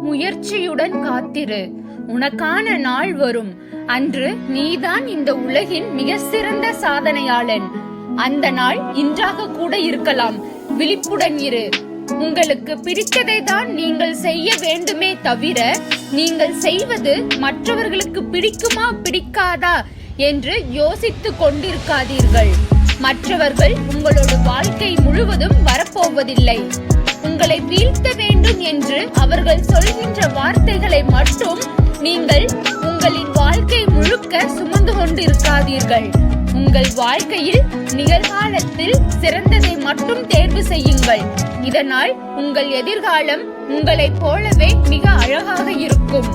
முயற்சியுடன் காத்திரு. உனக்கான நாள் வரும். அன்று நீதான் இந்த உலகின் மிக சிறந்த சாதனையாளன். அந்த நாள் இன்றாக கூட இருக்கலாம். விழிப்புடன் இரு. உங்களுக்கு பிடித்ததை தான் நீங்கள் செய்ய வேண்டுமே தவிர நீங்கள் செய்வது மற்றவர்களுக்கு பிடிக்குமா பிடிக்காதா என்று யோசித்துக் கொண்டிருக்காதீர்கள். மற்றவர்கள் உங்களோட வாழ்க்கை முழுவதும் வரப்போவதில்லை. உங்களை வீழ்த்த வேண்டும் என்று அவர்கள் சொல்கின்ற வார்த்தைகளை மட்டும் நீங்கள் உங்களின் வாழ்க்கை முழுக்க சுமந்து கொண்டிருக்காதீர்கள். உங்கள் வாழ்க்கையில் நிகழ்காலத்தில் சிறந்ததை மட்டும் தேர்வு செய்யுங்கள். இதனால் உங்கள் எதிர்காலம் உங்களைப் போலவே மிக அழகாக இருக்கும்.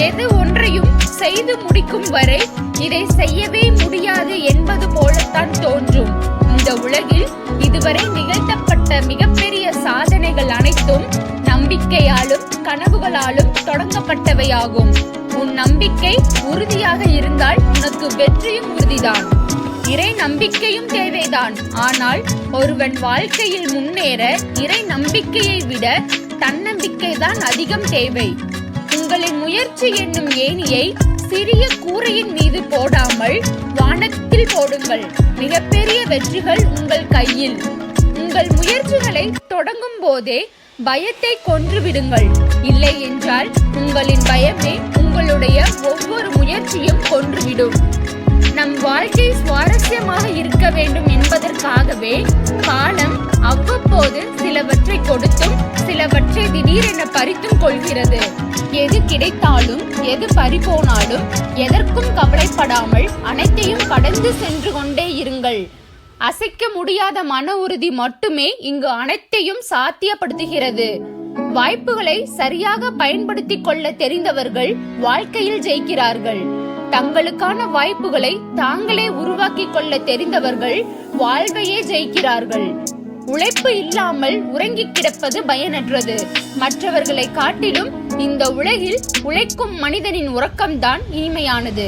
எது ஒன்றையும் செய்து முடிக்கும் வரை இதை செய்யவே முடியாது என்பது போலத்தான் தோன்றும். இந்த உலகில் இதுவரை நிகழ்த்தப்பட்ட மிகப்பெரிய சாதனைகள் அனைத்தும் நம்பிக்கையாலும் கனவுகளாலும் தொடங்கப்பட்டவையாகும். உன் நம்பிக்கை உறுதியாக இருந்தால் உனக்கு வெற்றியும் உறுதிதான். இறை நம்பிக்கையும் தேவைதான். ஆனால் ஒருவன் வாழ்க்கையில் முன்னேற இறை நம்பிக்கையை விட தன்னம்பிக்கை தான் அதிகம் தேவை. உங்களின் முயற்சி என்னும் ஏணியை சிறிய கூரையின் மீது போடாமல் வானத்தில் போடுங்கள். மிகப்பெரிய வெற்றிகள் உங்கள் கையில். உங்கள் முயற்சிகளை தொடங்கும் போதே பயத்தை கொன்று விடுங்கள். இல்லை என்றால் உங்களின் பயமே உங்களுடைய ஒவ்வொரு முயற்சியும் கொன்றுவிடும். நம் வாழ்க்கை சுவாரஸ்யமாக இருக்க வேண்டும் என்பதற்காகவே காலம் அவ்வப்போது சிலவற்றை கொடுத்தும் சிலவற்றை திடீரென பறித்தும் கொள்கிறது. எது கிடைத்தாலும் எது பறிபோனாலும் எதற்கும் கவலைப்படாமல் அனைத்தையும் கடந்து சென்று கொண்டே இருங்கள். அசைக்க முடியாத மன உறுதி மட்டுமே இங்கு அனைத்தையும் சாத்தியப்படுத்துகிறது. வாய்ப்புகளை சரியாக பயன்படுத்திக் கொள்ள தெரிந்தவர்கள் வாழ்க்கையில் ஜெயிக்கிறார்கள். தங்களுக்கான வாய்ப்புகளை தாங்களே உருவாக்கிக் கொள்ள தெரிந்தவர்கள் வாழ்வையே ஜெயிக்கிறார்கள். உழைப்பு இல்லாமல் உறங்கி கிடப்பது பயனற்றது. மற்றவர்களை காட்டிலும் இந்த உலகில் உழைக்கும் மனிதனின் உறக்கம்தான் இனிமையானது.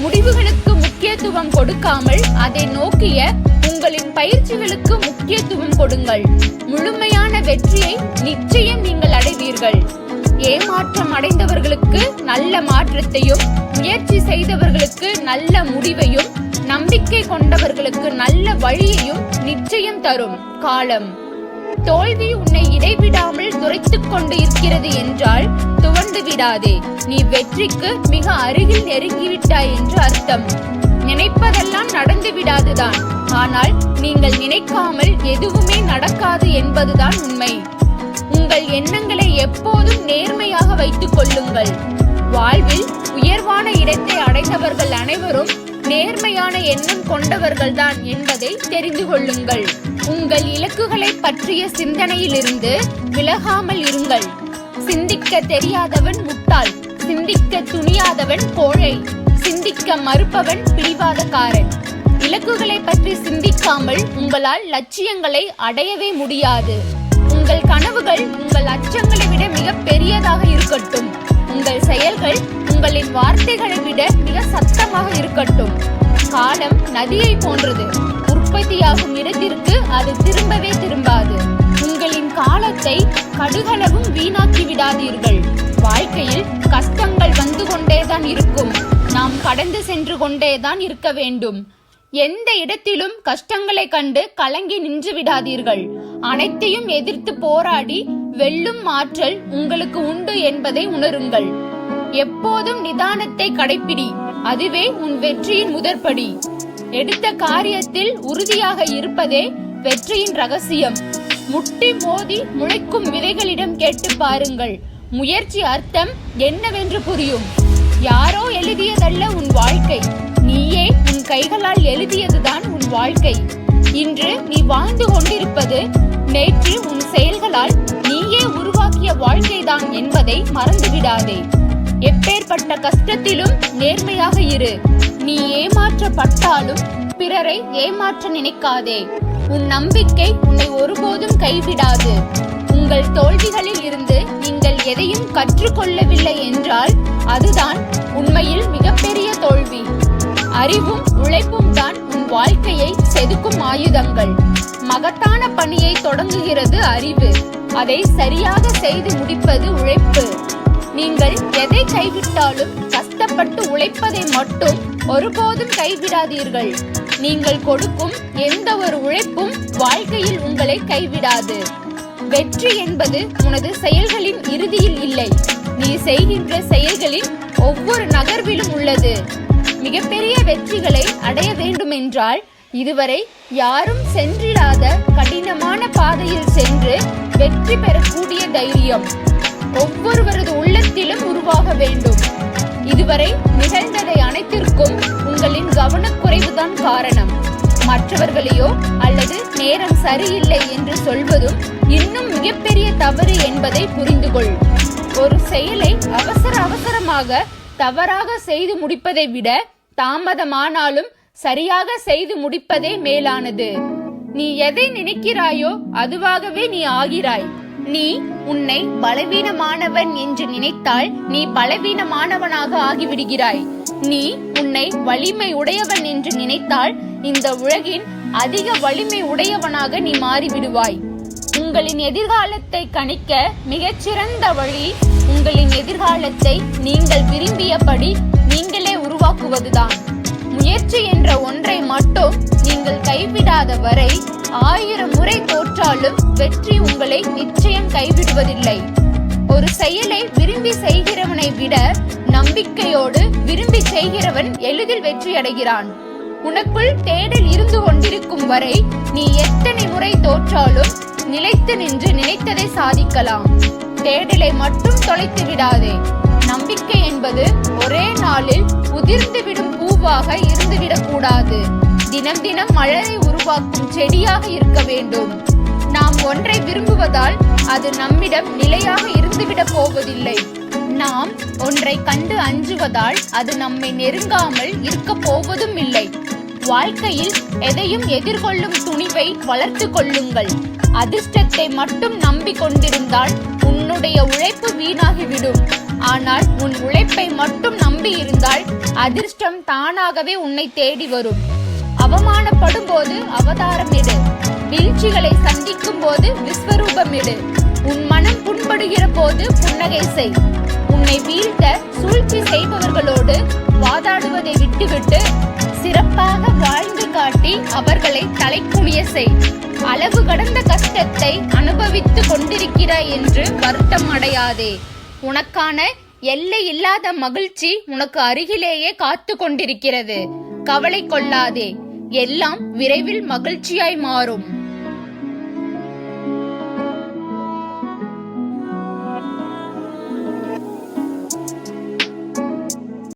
முடிவுகளுக்கு முக்கியத்துவம் கொடுக்காமல் அதை நோக்கிய உங்களின் பயிற்சிகளுக்கு முக்கியத்துவம் கொடுங்கள். முழுமையான வெற்றியை நிச்சயம் நீங்கள் அடைவீர்கள். ஏமாற்றம் அடைந்தவர்களுக்கு நல்ல மாற்றத்தையும், முயற்சி செய்தவர்களுக்கு நல்ல முடிவையும், நம்பிக்கை கொண்டவர்களுக்கு நல்ல வழியையும் நிச்சயம் தரும் காலம். தோல்வி உன்னை இடைவிடாமல் துரைத்துக் கொண்டு இருக்கிறது என்றால் துவண்டு விடாதே. நீ வெற்றிக்கு மிக அருகில் நெருங்கிவிட்டாய் என்று அர்த்தம். நினைப்பதெல்லாம் நடந்து விடாதுதான். ஆனால் நீங்கள் நினைக்காமல் எதுவுமே நடக்காது என்பதுதான் உண்மை. உங்கள் எண்ணங்களை எப்போதும் நேர்மையாக வைத்துக் கொள்ளுங்கள். வாழ்வில் உயர்வான இடத்தை அடைந்தவர்கள் அனைவரும் நேர்மையான எண்ணம் கொண்டவர்கள்தான் என்பதை தெரிந்து கொள்ளுங்கள். உங்கள் இலக்குகளை பற்றிய சிந்தனையிலிருந்து விலகாமல் இருங்கள். சிந்திக்க தெரியாதவன் முட்டாள், சிந்திக்க துணியாதவன் கோழை, சிந்திக்க மறுப்பவன் பிடிவாதக்காரன். இலக்குகளை பற்றி சிந்திக்காமல் உங்களால் லட்சியங்களை அடையவே முடியாது. உங்கள் கனவுகள் உங்கள் அச்சங்களை விட மிக பெரியதாக இருக்கட்டும். உங்கள் செயல்கள் உங்களின் வார்த்தைகளை விட மிக சத்தமாக இருக்கட்டும். காலம் நதியை போன்றது. உற்பத்தியாகும் இடத்திற்கு அது திரும்பவே திரும்பாது. உங்களின் காலத்தை கடுகளவும் வீணாக்கி விடாதீர்கள். வாழ்க்கையில் கஷ்டங்கள் வந்து கொண்டேதான் இருக்கும். நாம் கடந்து சென்று கொண்டேதான் இருக்க வேண்டும். எந்த இடத்திலும் கஷ்டங்களை கண்டு கலங்கி நின்று விடாதீர்கள். அனைத்தையும் எதிர்த்து போராடி வெல்லும் ஆற்றல் உங்களுக்கு உண்டு என்பதை உணருங்கள். எப்போதும் நிதானத்தை கடைப்பிடி. அதுவே உன் வெற்றியின் முதற்படி. எடுத்த காரியத்தில் உறுதியாக இருப்பதே வெற்றியின் ரகசியம். முட்டி மோதி முளைக்கும் விதைகளிடம் கேட்டு பாருங்கள். முயற்சி அர்த்தம் என்னவென்று புரியும். யாரோ எழுதியதல்ல உன் வாழ்க்கை. நீயே உன் கைகளால் எழுதியதுதான் உன் வாழ்க்கை. இன்று நீ வாழ்ந்து கொண்டிருப்பது நேற்று உன் செயல்களால் நீயே உருவாக்கிய வாழ்க்கைதான் என்பதை மறந்துவிடாதே. எப்பேற்பட்ட கஷ்டத்திலும் நேர்மையாக இரு. நீ ஏமாற்றப்பட்டாலும் பிறரை ஏமாற்ற நினைக்காதே. உன் நம்பிக்கை உன்னை ஒருபோதும் கைவிடாது. உங்கள் தோல்விகளில் இருந்து நீங்கள் எதையும் கற்றுக்கொள்ளவில்லை என்றால் அதுதான் உண்மையில் மிகப்பெரிய தோல்வி. அறிவும் உழைப்பும் தான் உன் வாழ்க்கையை செதுக்கும் ஆயுதங்கள். மகத்தான பணியை தொடங்குகிறது அறிவு. அதை சரியாக செய்து முடிப்பது உழைப்பு. நீங்கள் எதை கைவிட்டாலும் கஷ்டப்பட்டு உழைப்பதை மட்டும் ஒருபோதும் கைவிடாதீர்கள். நீங்கள் கொடுக்கும் எந்த ஒரு உழைப்பும் வாழ்க்கையில் உங்களை கைவிடாது. வெற்றி என்பது உனது செயல்களின் இறுதியில் இல்லை, நீ செய்கின்ற செயல்களின் ஒவ்வொரு நகர்விலும் உள்ளது. மிகப்பெரிய வெற்றிகளை அடைய வேண்டுமென்றால் இதுவரை யாரும் சென்றிடாத கடினமான பாதையில் சென்று வெற்றி பெறக்கூடிய தைரியம் ஒவ்வொருவரது உள்ளத்திலும் உருவாக வேண்டும். இதுவரை நிகழ்ந்ததை அனைத்திற்கும் உங்களின் கவனக்குறைவுதான் காரணம். மற்றவர்களையோ அல்லது நேரம் சரியில்லை என்று சொல்வதும் இன்னும் மிகப்பெரிய தவறு என்பதை புரிந்து கொள். ஒரு செயலை அவசரமாக தவறாக செய்து முடிப்பதை விட தாமதமானாலும் சரியாக செய்து முடிப்பதே மேலானது. நீ எதை நினைக்கிறாயோ அதுவாகவே நீ ஆகிறாய். நீ உன்னை பலவீனமானவன் என்று நினைத்தால் நீ பலவீனமானவனாக ஆகிவிடுகிறாய். நீ உன்னை வலிமை உடையவன் என்று நினைத்தால் இந்த உலகின் அதிக வலிமை உடையவனாக நீ மாறிவிடுவாய். உங்களின் எதிர்காலத்தை கணிக்க மிகச்சிறந்த வழி உங்களின் எதிர்காலத்தை நீங்கள் விரும்பியபடி நீங்களே உருவாக்குவதுதான். முயற்சி என்ற ஒன்றை மட்டும் நீங்கள் கைவிடாத வரை 1000 முறை தோற்றாலும் வெற்றி உங்களை நிச்சயம் கைவிடுவதில்லை. ஒரு செயலை விரும்பி செய்கிறவனை விட நம்பிக்கையோடு விரும்பி செய்கிறவன் எளிதில் வெற்றி அடைகிறான். உனக்குள் தேடல் இருந்து கொண்டிருக்கும் வரை நீ எத்தனை முறை தோற்றாலும் நிலைத்து நின்று நினைத்ததை சாதிக்கலாம். தேடலை மட்டும் தொலைத்து விடாதே. நம்பிக்கை என்பது ஒரே நாளில் உதிர்ந்துவிடும் பூவாக இருந்துவிடக் கூடாது. தினம் தினம் மலரை உருவாக்கும் செடியாக இருக்க வேண்டும். நாம் ஒன்றை விரும்புவதால் அது நம்மிடம் நிலையாக இருந்துவிடப் போவதில்லை. நாம் ஒன்றை கண்டு அஞ்சுவதால் அது நம்மை நெருங்காமல் இருக்க போவதும் இல்லை. வாழ்க்கையில் எதையும் எதிர்கொள்ளும் துணிவை வளர்த்து கொள்ளுங்கள். அதிர்ஷ்டத்தை மட்டும் நம்பிக்கொண்டிருந்தால் உன்னுடைய உழைப்பு வீணாகிவிடும். ஆனால் உன் உழைப்பை மட்டும் நம்பி இருந்தால் அதிர்ஷ்டம் தானாகவே உன்னை தேடி வரும். அவமானப்படும் போது அவதாரமிடு. வீழ்ச்சிகளை சந்திக்கும் போது விஸ்வரூபமிடு. உன் மனம் புண்படுகிற போது புன்னகை செய். உன்னை வீழ்த்த சூழ்ச்சி செய்பவர்களோடு வாதாடுவதை விட்டுவிட்டு சிறப்பாக வாழ்ந்து காட்டி அவர்களை தலைக்குனிய செய். அளவு கடந்த கஷ்டத்தை அனுபவித்து கொண்டிருக்கிறாய் என்று வருத்தம் அடையாதே. உனக்கான எல்லை இல்லாத மகிழ்ச்சி உனக்கு அருகிலேயே காத்து கொண்டிருக்கிறது. கவலை கொள்ளாதே. எல்லாம் விரைவில் மகிழ்ச்சியாய் மாறும்.